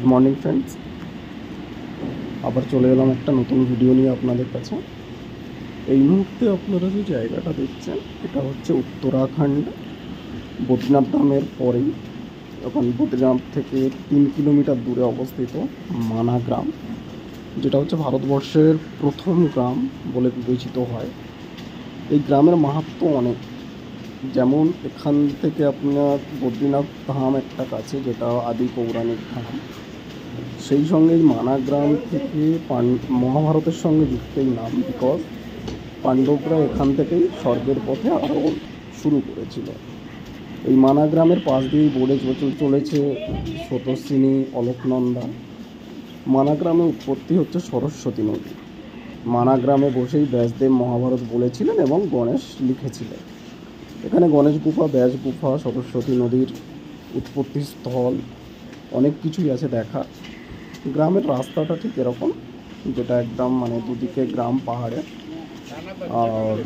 Good morning friends, আবার চলে এলাম একটা নতুন ভিডিও নিয়ে আপনাদের কাছে। এই মুহূর্তে আপনারা যে জায়গাটা দেখছেন এটা হচ্ছে উত্তরাখণ্ড, বদ্রীনাথ ধামের পরেই, ওখানে বদ্রীনাথ থেকে 3 কিলোমিটার দূরে অবস্থিত মানা গ্রাম, যেটা হচ্ছে ভারতবর্ষের প্রথম গ্রাম বলে বিবেচিত হয়। এই গ্রামের মাহাত্ম্য অনেক। যেমন এখান থেকে আপনার বদ্রীনাথ ধাম একটা কাছে, যেটা আদি পৌরাণিক ধাম। সেই সঙ্গে এই মানা গ্রাম থেকে মহাভারতের সঙ্গে যুক্ত এই নাম, বিকজ পাণ্ডবরা এখান থেকেই স্বর্গের পথে আরোহণ শুরু করেছিল। এই মানা গ্রামের পাশ দিয়েই বয়ে চলেছে স্রোতস্বিনী, অলকনন্দা। মানা গ্রামে উৎপত্তি হচ্ছে সরস্বতী নদী। মানা গ্রামে বসেই ব্যাসদেব মহাভারত বলেছিলেন এবং গণেশ লিখেছিলেন। এখানে গণেশ গুফা, ব্যাস গুফা, সরস্বতী নদীর উৎপত্তি স্থল, অনেক কিছুই আছে দেখা। গ্রামের রাস্তাটা ঠিক এরকম, যেটা একদম দুদিকে গ্রাম পাহাড়ে, আর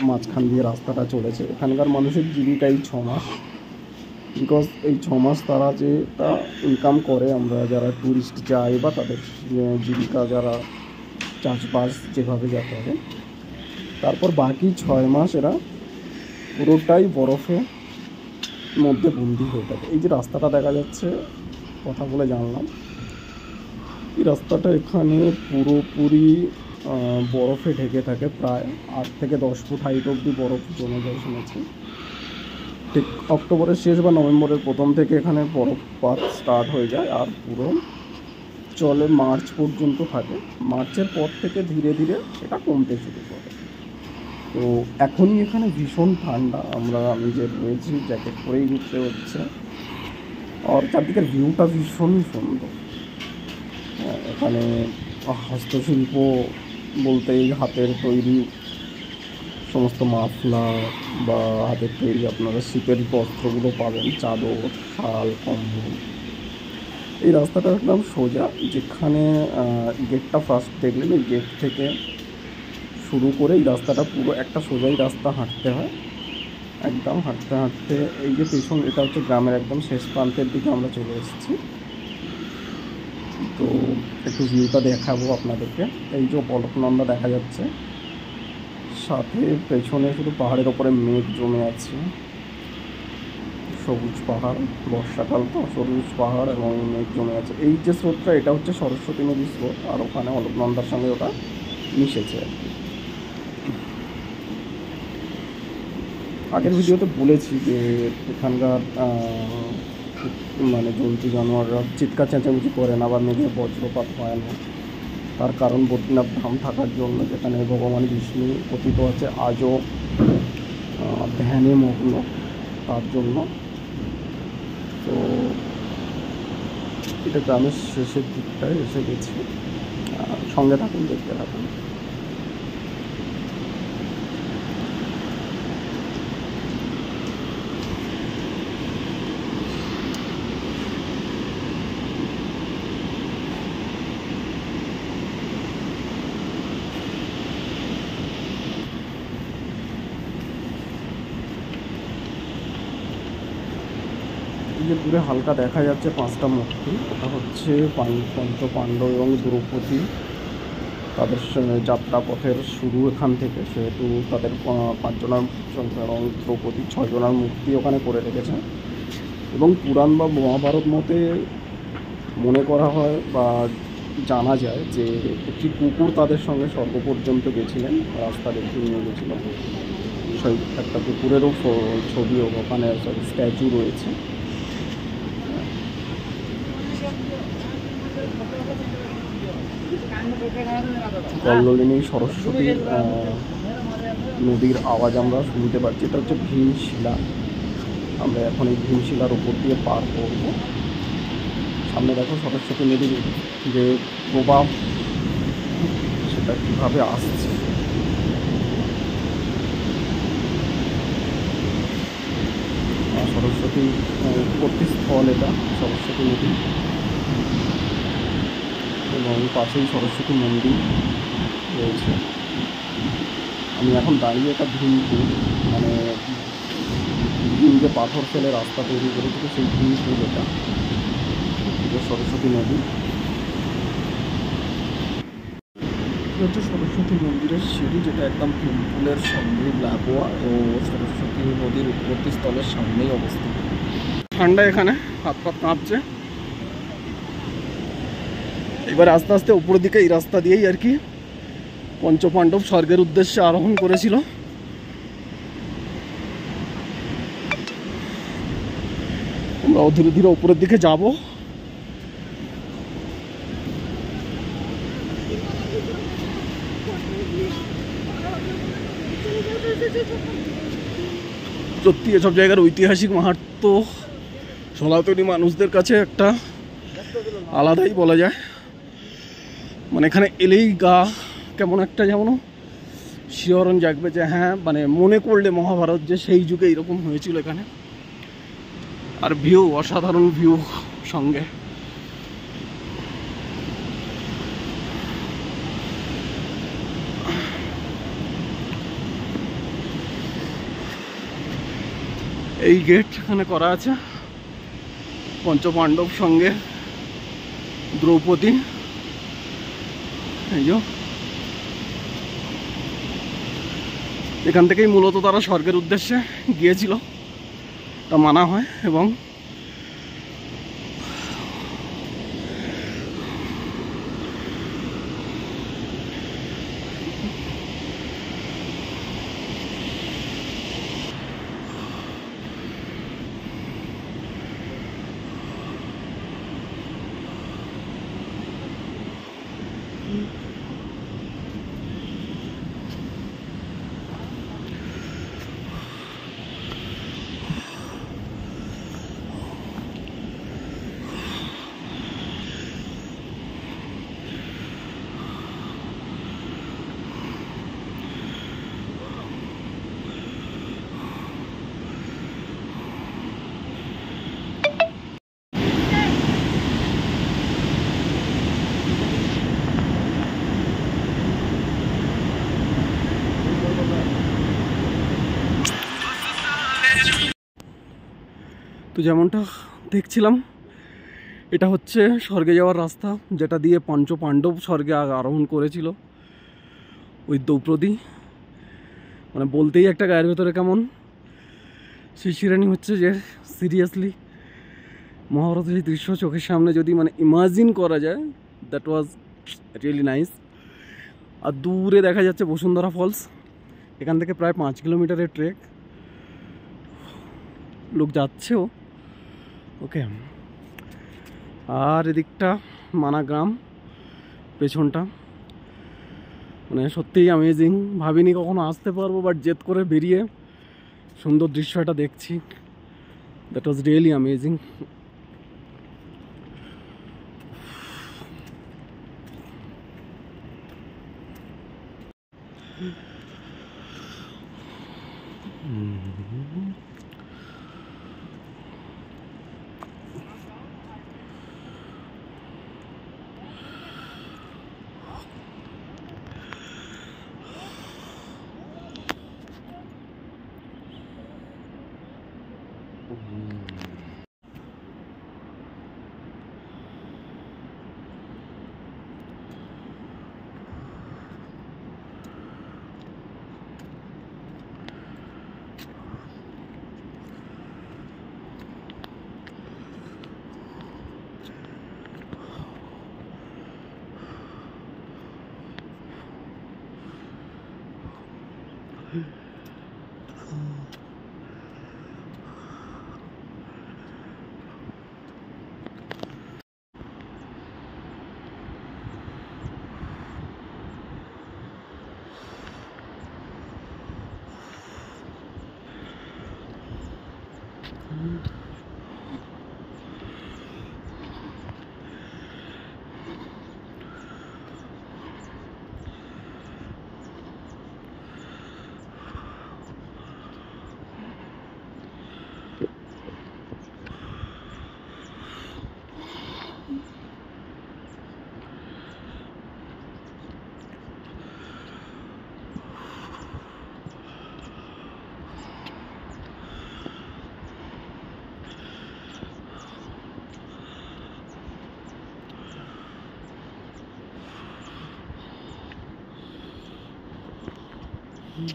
মাঝখান দিয়ে রাস্তাটা চলেছে। এখানকার মানুষের জীবিকা এই 6 মাস, বিকজ এই 6 মাস তারা যেটা ইনকাম করে, আমরা যারা ট্যুরিস্ট যাই বা তাদের জীবিকা যারা চাষবাস যেভাবে যেতে হবে, তারপর বাকি 6 মাস এরা পুরোটাই বরফের মধ্যে বন্দি হয়ে থাকে। এই যে রাস্তাটা দেখা যাচ্ছে, কথা বলে জানলাম এই রাস্তাটা এখানে পুরোপুরি বরফে ঢেকে থাকে। প্রায় 8 থেকে 10 ফুট হাইট অবধি বরফ জমে যায় শুনেছি। ঠিক অক্টোবরের শেষ বা নভেম্বরের প্রথম থেকে এখানে বরফপাত স্টার্ট হয়ে যায়, আর পুরো চলে মার্চ পর্যন্ত থাকে। মার্চের পর থেকে ধীরে ধীরে এটা কমতে শুরু করে। তো এখনই এখানে ভীষণ ঠান্ডা, আমি যে রয়েছি জ্যাকেট পরেই ঘুরতে হচ্ছে। আর চারদিকের ভিউটা ভীষণই সুন্দর। এখানে হস্তশিল্প বলতে এই হাতের তৈরি সমস্ত মাফলার বা হাতের তৈরি আপনারা শীতের বস্ত্রগুলো পাবেন, চাদর, শাল, কম্বল। এই রাস্তাটা একদম সোজা, যেখানে গেটটা ফার্স্ট দেখলেন, এই গেট থেকে শুরু করে এই রাস্তাটা পুরো একটা সোজাই রাস্তা হাঁটতে হয়। একদম হাঁটতে হাঁটতে এই যে পেছন, এটা হচ্ছে গ্রামের একদম শেষ প্রান্তের দিকে আমরা চলে এসেছি। তো একটু ভিউটা দেখাবো আপনাদেরকে। এই যে অলকনন্দা দেখা যাচ্ছে, সাথে পেছনে শুধু পাহাড়ের ওপরে মেঘ জমে আছে, সবুজ পাহাড়, বর্ষাকাল তো সবুজ পাহাড় এবং মেঘ জমে আছে। এই যে স্রোতটা, এটা হচ্ছে সরস্বতী নদীর স্রোত, আর ওখানে অলকনন্দার সঙ্গে ওটা মিশেছে আর কি। আগের ভিডিওতে বলেছি যে এখানকার জন্তু জানোয়াররা চিৎকার চেঁচামেচি করে না বা মেঘে বজ্রপাত হয় না। তার কারণ বদ্রীনাথ ধাম থাকার জন্য, যেখানে ভগবান বিষ্ণু পতিত আছে আজও ধ্যানে মগ্ন, তার জন্য। তো এটা গ্রামের শেষের দিকটায় এসে গেছি, সঙ্গে থাকুন, দেখতে থাকুন। যে দূরে হালকা দেখা যাচ্ছে 5টা মূর্তি, ওটা হচ্ছে পঞ্চ পাণ্ডব এবং দ্রৌপদী। তাদের যাত্রাপথের শুরু এখান থেকে, সেহেতু তাদের 5 জনের এবং দ্রৌপদী 6 জনের মূর্তি ওখানে করে রেখেছে। এবং পুরাণ বা মহাভারত মতে মনে করা হয় বা জানা যায় যে একটি কুকুর তাদের সঙ্গে স্বর্গ পর্যন্ত গেছিলেন, রাস্তা দেখিয়ে নিয়ে গেছিল। সেই একটা কুকুরেরও ছবি ওখানে, স্ট্যাচু রয়েছে। কল্লোলিনী সরস্বতী নদীর আওয়াজ আমরা শুনতে পাচ্ছি। এটা হচ্ছে ভীমশিলা। আমরা এখন এই ভীমশিলার উপর দিয়ে পার করব। সামনে দেখো সরস্বতী নদীর যে প্রবাহ, সেটা কীভাবে আসছে। সরস্বতী উৎপত্তি স্থল এটা, সরস্বতী নদী, এবং পাশেই সরস্বতী মন্দির রয়েছে। আমি এখন দাঁড়িয়ে একটা ভীমপুর, ভীম যে পাথর ফেলে রাস্তা তৈরি করেছিল, সেই ভীমপুর এটা। হচ্ছে সরস্বতী নদী, হচ্ছে সরস্বতী মন্দিরের সিঁড়ি, যেটা একদম টেম্পুলের সঙ্গে লাগোয়া ও সরস্বতী নদীর উৎপত্তি স্থলের সামনেই অবস্থিত। ঠান্ডা এখানে, হাত পা কাঁপছে। এবার আস্তে আস্তে উপরের দিকে এই রাস্তা দিয়েই আর কি পঞ্চপাণ্ডব স্বর্গের উদ্দেশ্যে আরোহণ করেছিল। আমরাও ধীরে ধীরে উপরের দিকে যাব। সত্যি এসব জায়গার ঐতিহাসিক মাহাত্ম্য সনাতনী মানুষদের কাছে একটা আলাদাই বলা যায়। মানে এখানে এলেই গা কেমন একটা যেমন শিহরণ জাগবে যে হ্যাঁ, মানে মনে করলে মহাভারত যে সেই যুগে এরকম হয়েছিল এখানে। আর ভিউ, অসাধারণ ভিউ সঙ্গে। এই গেট এখানে করা আছে, পঞ্চপাণ্ডব সঙ্গে দ্রৌপদী। এই যে এখান থেকেই মূলত তারা স্বর্গের উদ্দেশ্যে গিয়েছিল, তা মানা হয়। এবং তো যেমনটা দেখছিলাম, এটা হচ্ছে স্বর্গে যাওয়ার রাস্তা, যেটা দিয়ে পঞ্চপাণ্ডব স্বর্গে আরোহণ করেছিল ওই দ্রৌপদী। মানে বলতেই একটা গায়ের ভেতরে কেমন শিরশিরানি হচ্ছে যে সিরিয়াসলি মহাভারতের এই দৃশ্য চোখের সামনে যদি মানে ইমাজিন করা যায়, দ্যাট ওয়াজ রিয়েলি নাইস। আর দূরে দেখা যাচ্ছে বসুন্ধরা ফলস। এখান থেকে প্রায় 5 কিলোমিটারের ট্রেক, লোক যাচ্ছেও। ওকে, আর এদিকটা মানা গ্রাম, পেছনটা মানে সত্যিই অ্যামেজিং। ভাবিনি কখনো আসতে পারবো, বাট জেদ করে বেরিয়ে সুন্দর দৃশ্য এটা দেখছি। That was really amazing. ভগবান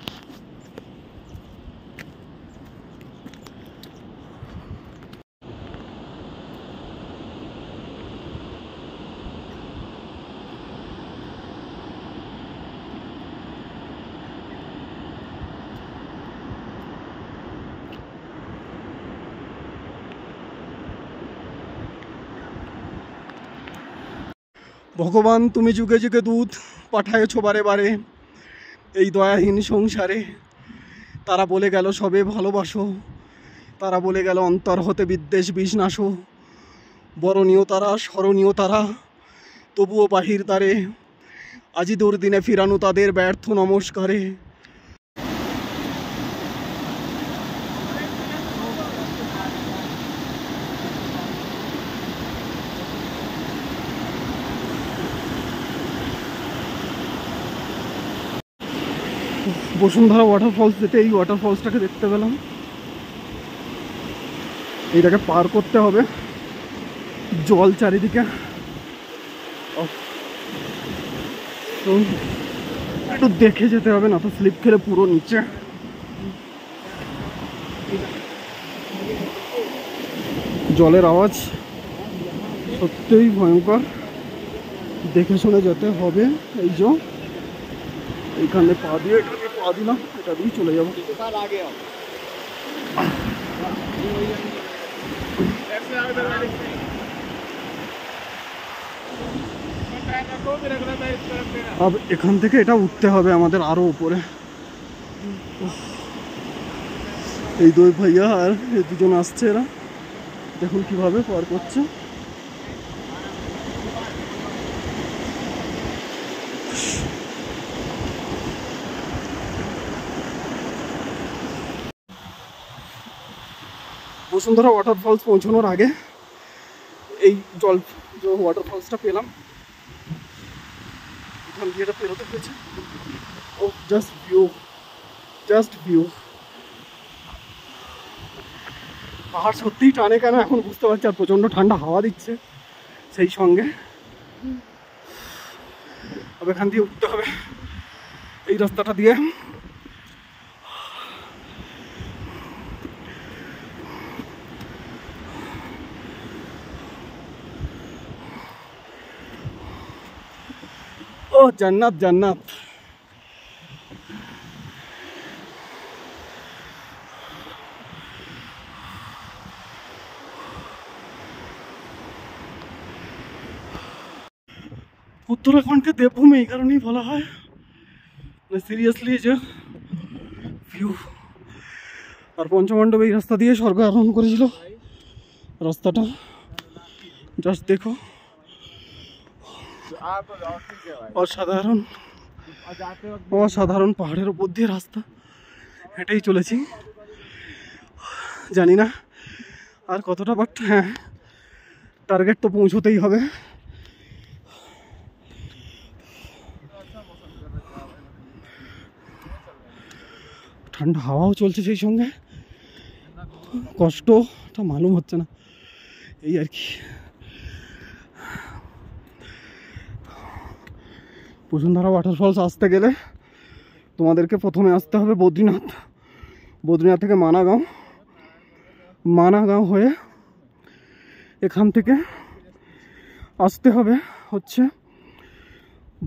তুমি যুগে যুগে দুধ পাঠায়েছো বারে বারে এই দয়াহীন সংসারে। তারা বলে গেল সবে ভালোবাসো, তারা বলে গেল অন্তর হতে বিদ্বেষ বিষ নাশো। বরণীয় তারা স্মরণীয় তারা, তবুও বাহির দ্বারে আজি দুর্দিনে ফিরানো তাদের ব্যর্থ নমস্কারে। বসুন্ধরা ওয়াটারফলস যেতে এই ওয়াটারফলসটাকে দেখতে পেলাম। এইটাকে পার করতে হবে, জল চারিদিকে। তো একটু দেখে যেতে হবে, না তো স্লিপ খেলে পুরো নিচে। জলের আওয়াজ সত্যিই ভয়ঙ্কর, দেখে শুনে যেতে হবে। এই যে এইখানে পা দিয়ে, এটা দিয়ে পা দিলাম, এটা দিয়ে চলে যাবো। अब এখান থেকে এটা উঠতে হবে আমাদের আরো উপরে। এই দুই ভাইয়া আর এই দুজন আসছে, এরা দেখুন কিভাবে পার করছে। বসুন্ধরা ওয়াটারফলস পৌঁছানোর আগে এই জল যে ওয়াটারফলসটা পেলাম, এখান দিয়ে এটা পেরোতে হয়েছে। ও জাস্ট ভিউ, জাস্ট ভিউ। পাহাড় সত্যিই টানে কেন এখন বুঝতে পারছি, আর প্রচণ্ড ঠান্ডা হাওয়া দিচ্ছে সেই সঙ্গে। अब এখান দিয়ে উঠতে হবে এই রাস্তাটা দিয়ে। ও জান্নাত জান্নাত। উত্তরাখণ্ডকে দেবভূমি এই কারণেই বলা হয়, সিরিয়াসলি যে ভিউ। আর পঞ্চপাণ্ডব এই রাস্তা দিয়ে স্বর্গ আরোহণ করেছিল, রাস্তাটা জাস্ট দেখো, অসাধারণ অসাধারণ। পাহাড়ের উপর দিয়ে রাস্তা হেঁটেই চলেছি, জানি না আর কতটা, বাট হ্যাঁ টার্গেট তো পৌঁছতেই হবে। ঠান্ডা হাওয়াও চলছে সেই সঙ্গে, কষ্টটা মালুম হচ্ছে না, এই আর কি। বসুন্ধরা ওয়াটারফলস আসতে গেলে তোমাদেরকে প্রথমে আসতে হবে বদ্রীনাথ। বদ্রীনাথ থেকে মানাগাঁও, মানাগাঁও হয়ে এখান থেকে আসতে হবে হচ্ছে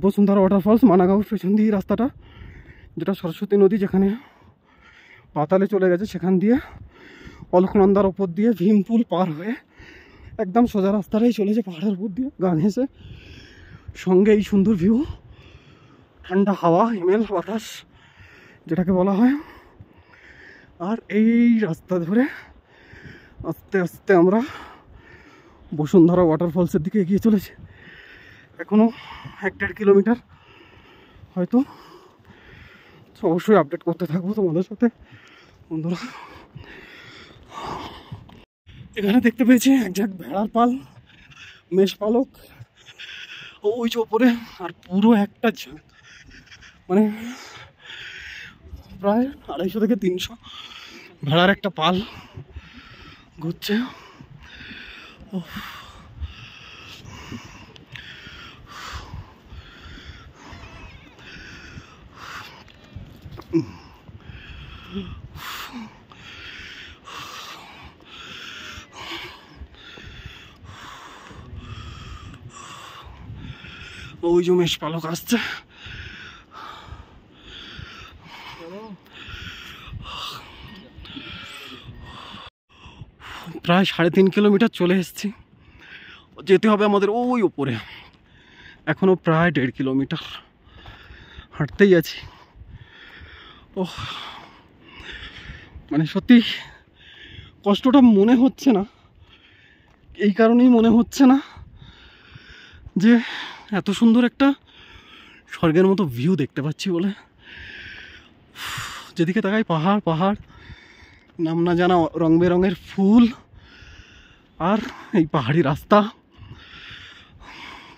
বসুন্ধরা ওয়াটারফলস। মানাগাঁওর পেছন দিয়ে রাস্তাটা, যেটা সরস্বতী নদী যেখানে পাতালে চলে গেছে, সেখান দিয়ে অলকনন্দার ওপর দিয়ে ভীমপুল পার হয়ে একদম সোজা রাস্তাটাই চলেছে পাহাড়ের উপর দিয়ে, গান হেসে, সঙ্গে এই সুন্দর ভিউ, ঠান্ডা হাওয়া, হিমেল বাতাস যেটাকে বলা হয়। আর এই রাস্তা ধরে আস্তে আস্তে আমরা বসুন্ধরা ওয়াটারফলসের দিকে এগিয়ে চলেছি। এখনও 1-1.5 কিলোমিটার হয়তো, অবশ্যই আপডেট করতে থাকবো তোমাদের সাথে বন্ধুরা। এখানে দেখতে পেয়েছি একজাক ভেড়ার পাল, মেষ পালক ওই যে ওপরে, আর পুরো একটা মানে প্রায় 250 থেকে 300 ভেড়ার একটা পাল ঘুরছে। ওই যে মেষ পালক আসছে। প্রায় 3.5 কিলোমিটার চলে এসেছি। যেতে হবে আমাদের ওই ওপরে, এখনো প্রায় 1.5 কিলোমিটার হাঁটতেই আছি। ও মানে সত্যি কষ্টটা মনে হচ্ছে না, এই কারণেই মনে হচ্ছে না যে এত সুন্দর একটা স্বর্গের মতো ভিউ দেখতে পাচ্ছি বলে। যেদিকে তাকাই পাহাড় পাহাড়, নাম না জানা রং বেরঙের ফুল, আর এই পাহাড়ি রাস্তা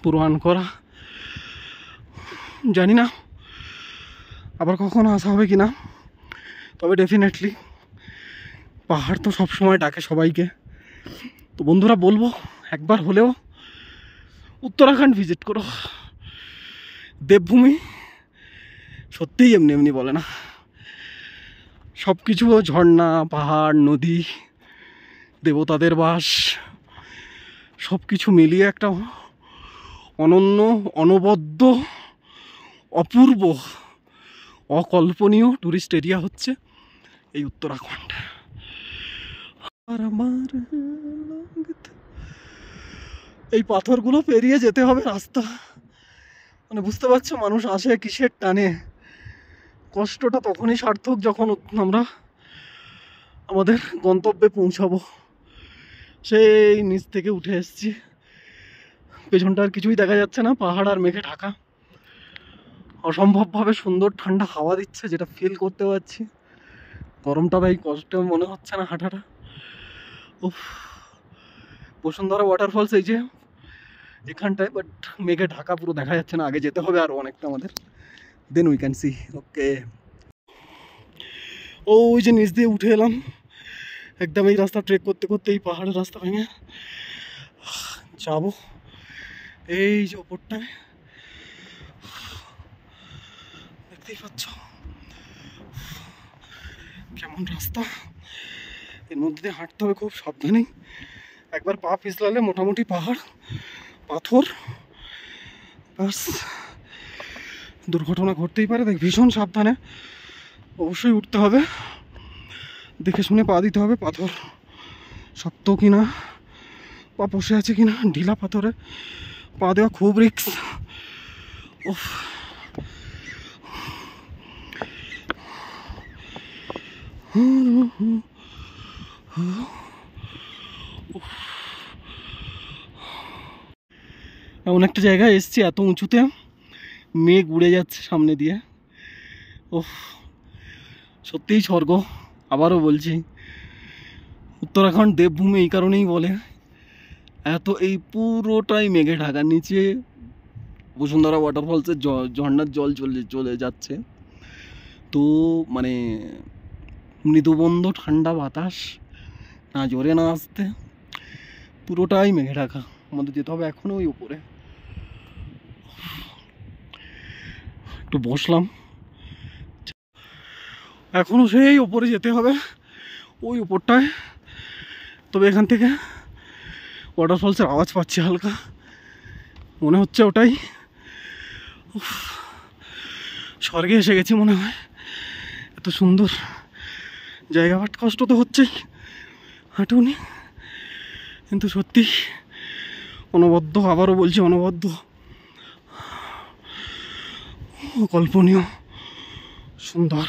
পুরো আন করা। জানি না আবার কখনো আসা হবে কিনা, তবে ডেফিনেটলি পাহাড় তো সবসময় ডাকে সবাইকে। তো বন্ধুরা বলবো একবার হলেও উত্তরাখণ্ড ভিজিট করো। দেবভূমি সত্যিই এমনি এমনি বলে না, সব কিছু ঝর্ণা, পাহাড়, নদী, দেবতাদের বাস, সব কিছু মিলিয়ে একটা অনন্য, অনবদ্য, অপূর্ব, অকল্পনীয় টুরিস্ট এরিয়া হচ্ছে এই উত্তরাখণ্ড। আর আমার এই পাথরগুলো পেরিয়ে যেতে হবে রাস্তা, মানে বুঝতে পারছো মানুষ আসে কিসের টানে। কষ্টটা তখনই সার্থক যখন আমরা আমাদের গন্তব্যে পৌঁছাবো। সেই নিচ থেকে উঠে এসেছি, পেছনটা আর কিছুই দেখা যাচ্ছে না, পাহাড় আর মেঘে ঢাকা। অসম্ভবভাবে সুন্দর ঠান্ডা হাওয়া দিচ্ছে, যেটা ফিল করতে পারছি। গরমটা ভাই কষ্ট মনে হচ্ছে না হাঁটাটা। উফ, বসুন্ধরা ওয়াটারফলস এই যে এখানটায়, বাট মেঘে ঢাকা, পুরো দেখা যাচ্ছে না। আগে যেতে হবে আরও অনেকটা আমাদের, দেন উই ক্যান সি। ওকে, ওই যে নিচ দিয়ে উঠে এলাম একদম। এই রাস্তা ট্রেক করতে করতে এই পাহাড়ের রাস্তা ভেঙে যাবো এই যে ওপরটায়, দেখতেই পাচ্ছ কেমন রাস্তা। এর মধ্যে দিয়ে হাঁটতে হবে খুব সাবধানে, একবার পা পিছলালে মোটামুটি পাহাড় পাথর, বাস দুর্ঘটনা ঘটতেই পারে। দেখ ভীষণ সাবধানে অবশ্যই উঠতে হবে, দেখে শুনে পা দিতে হবে। পাথর শক্ত কিনা, পা বসে আছে কিনা, ঢিলা পাথরে পা দেওয়া খুব রিস্ক। উফ, এমন একটা জায়গায় এসছি এত উঁচুতে, মেঘ উড়ে যাচ্ছে সামনে দিয়ে। ওহ, সত্যিই স্বর্গ। আবারও বলছি উত্তরাখণ্ড দেবভূমি এই কারণেই বলে, এত এই পুরোটাই মেঘে ঢাকা। নিচে বসুন্ধরা ওয়াটারফলসের ঝর্ণার জল চলে যাচ্ছে, তো মানে মৃদুবন্ধ ঠান্ডা বাতাস, না জোরে না আসতে, পুরোটাই মেঘে ঢাকা। আমাদের যেতে হবে এখনো ওই উপরে। একটু বসলাম, এখনো সেই ওপরে যেতে হবে, ওই উপরটায়। তবে এখান থেকে ওয়াটারফলসের আওয়াজ পাচ্ছি হালকা, মনে হচ্ছে ওটাই স্বর্গে এসে গেছি মনে হয়। এত সুন্দর জায়গা, বাট কষ্ট তো হচ্ছেই হাঁটুনি, কিন্তু সত্যি অনবদ্য, আবারও বলছি অনবদ্য, অকল্পনীয় সুন্দর।